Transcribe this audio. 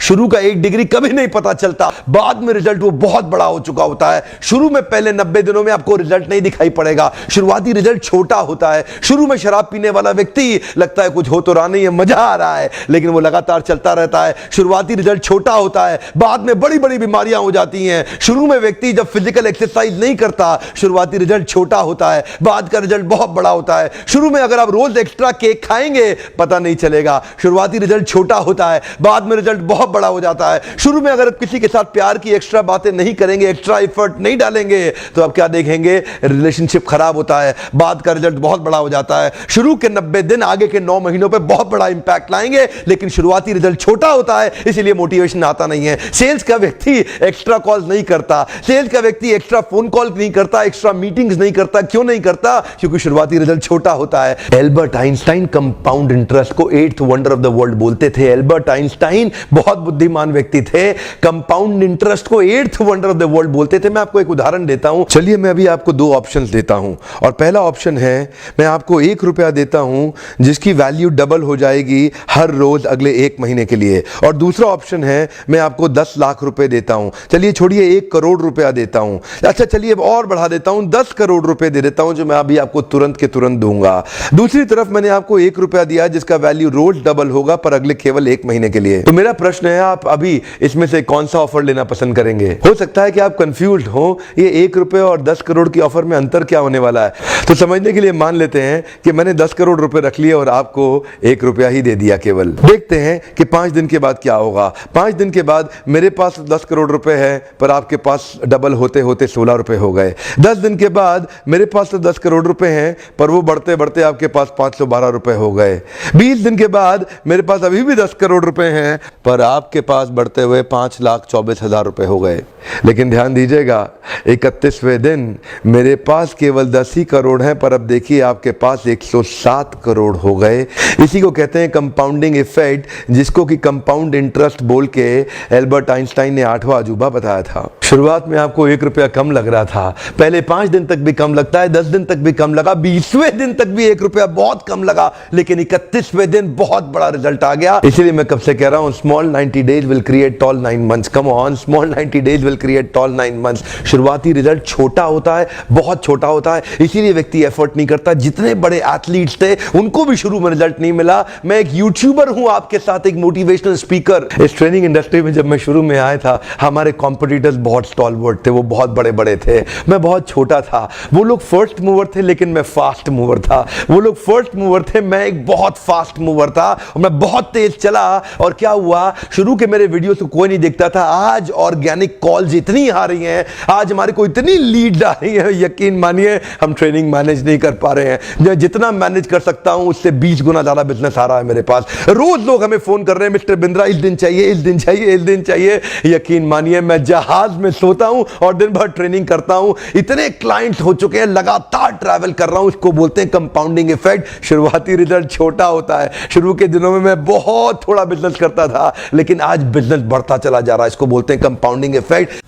शुरू का 1 डिग्री कभी नहीं पता चलता, बाद में रिजल्ट वो बहुत बड़ा हो चुका होता है। शुरू में पहले 90 दिनों में आपको रिजल्ट नहीं दिखाई पड़ेगा, शुरुआती रिजल्ट छोटा होता है। शुरू में शराब पीने वाला व्यक्ति लगता है कुछ हो तो रहा नहीं है, मजा आ रहा है, लेकिन वो लगातार चलता रहता है। शुरुआती रिजल्ट छोटा होता है, बाद में बड़ी बड़ी बीमारियां हो जाती हैं। शुरू में व्यक्ति जब फिजिकल एक्सरसाइज नहीं करता, शुरुआती रिजल्ट छोटा होता है, बाद का रिजल्ट बहुत बड़ा होता है। शुरू में अगर आप रोज एक्स्ट्रा केक खाएंगे पता नहीं चलेगा, शुरुआती रिजल्ट छोटा होता है, बाद में रिजल्ट बहुत बड़ा हो जाता है। शुरू में अगर आप किसी के साथ प्यार की एक्स्ट्रा बातें नहीं करेंगे, एक्स्ट्रा एफर्ट नहीं डालेंगे, तो आप क्या देखेंगे, रिलेशनशिप खराब होता है, बाद का रिजल्ट बहुत बड़ा हो जाता है। शुरू के 90 दिन आगे के 9 महीनों पे बहुत बड़ा इंपैक्ट लाएंगे, लेकिन शुरुआती रिजल्ट छोटा होता है, इसलिए मोटिवेशन आता नहीं है। सेल्स का व्यक्ति एक्स्ट्रा कॉल्स नहीं करता, सेल्स का व्यक्ति एक्स्ट्रा फोन कॉल नहीं करता, एक्स्ट्रा मीटिंग्स नहीं करता। क्यों नहीं करता? क्योंकि शुरुआती रिजल्ट छोटा होता है। एल्बर्ट आइंस्टाइन कंपाउंड इंटरेस्ट को 8th wonder of the world बोलते थे। एल्बर्ट आइंस्टाइन बहुत बुद्धिमान व्यक्ति थे, कंपाउंड इंटरेस्ट को 8th wonder of the world बोलते थे। मैं आपको एक उदाहरण देता हूं। चलिए मैं अभी आपको 2 ऑप्शंस देता हूं, और पहला ऑप्शन है मैं आपको 1 रुपया देता हूं जिसकी वैल्यू डबल हो जाएगी हर रोज अगले 1 महीने के लिए, और दूसरा ऑप्शन है मैं आपको 10 लाख रुपए देता हूं। चलिए छोड़िए 1 करोड़ रुपया देता हूं, अच्छा चलिए अब और बढ़ा देता हूं, 10 करोड़ रुपए दे देता हूं, जो मैं अभी आपको तुरंत के तुरंत दूंगा। दूसरी तरफ मैंने आपको 1 रुपया दिया जिसका वैल्यू रोज डबल होगा पर अगले केवल 1 महीने के लिए। तो मेरा प्रश्न है, आप अभी इसमें से कौन सा ऑफर लेना पसंद करेंगे? हो सकता है कि आप कंफ्यूज्ड हो, ये 1 रुपए और 10 करोड़ की ऑफर में अंतर क्या होने वाला है। तो समझने के लिए मान लेते हैं कि मैंने 10 करोड़ रुपए रख लिए और आपको 1 रुपया ही दे दिया केवल। देखते हैं कि 5 दिन के बाद क्या होगा। 5 दिन के बाद मेरे पास 10 करोड़ रुपए है पर आपके पास डबल होते होते 16 रुपए हो गए। 10 दिन के बाद मेरे पास तो 10 करोड़ रुपए हैं पर वो बढ़ते बढ़ते आपके पास 512 रुपए हो गए। 20 दिन के बाद मेरे पास अभी भी 10 करोड़ रुपए हैं पर आपके पास बढ़ते हुए 5,24,000 रुपए हो गए। लेकिन ध्यान दीजिएगा, 31वें दिन मेरे पास केवल 10 ही करोड़ हैं पर अब देखिए आपके पास 107 करोड़ हो गए। इसी को कहते हैं कंपाउंडिंग इफेक्ट, जिसको कि कंपाउंड इंटरेस्ट बोल के एल्बर्ट आइंस्टाइन ने 8वां अजूबा बताया था। शुरुआत में आपको 1 रुपया कम लग रहा था, पहले 5 दिन तक भी कम लगता है, 10 दिन तक भी कम लगा, 20वें दिन तक भी 1 रुपया बहुत कम लगा, लेकिन 31वें दिन बहुत बड़ा रिजल्ट आ गया। इसीलिए मैं कब से कह रहा हूं, small 90 days will create tall 9 months. Come on, small 90 days will create tall 9 months. शुरुआती रिजल्ट छोटा होता है, बहुत छोटा होता है, इसीलिए व्यक्ति एफर्ट नहीं करता। जितने बड़े एथलीट्स थे उनको भी शुरू में रिजल्ट नहीं मिला। मैं एक यूट्यूबर हूं, आपके साथ एक मोटिवेशनल स्पीकर। इस ट्रेनिंग इंडस्ट्री में जब मैं शुरू में आया था, हमारे कॉम्पिटिटर्स बहुत स्टॉलवर्ड थे, वो बहुत बड़े बड़े थे, मैं बहुत छोटा था। वो लोग फर्स्ट मूवर थे लेकिन मैं फास्ट मूवर था। वो लोग फर्स्ट मूवर थे, मैं एक बहुत फास्ट मूवर था, और मैं बहुत तेज चला। और क्या हुआ, शुरू के मेरे वीडियोस को कोई नहीं देखता था। आज ऑर्गेनिक कॉल्स इतनी आ रही हैं, आज हमारे को इतनी लीड आ रही है, यकीन मानिए हम ट्रेनिंग मैनेज नहीं कर पा रहे हैं। जितना मैनेज कर सकता हूं उससे 20 गुना ज्यादा बिजनेस आ रहा है मेरे पास। रोज लोग हमें फोन कर रहे हैं, मिस्टर बिंद्रा इस दिन चाहिए, इस दिन चाहिए, इस दिन चाहिए। यकीन मानिए मैं जहाज में सोता हूं और दिन भर ट्रेनिंग करता हूं। इतने क्लाइंट्स हो चुके हैं, लगातार ट्रैवल कर रहा हूं। इसको बोलते हैं कंपाउंडिंग इफेक्ट। शुरुआती रिजल्ट छोटा होता है, शुरू के दिनों में मैं बहुत थोड़ा बिजनेस करता था, लेकिन आज बिजनेस बढ़ता चला जा रहा है। इसको बोलते हैं कंपाउंडिंग इफेक्ट।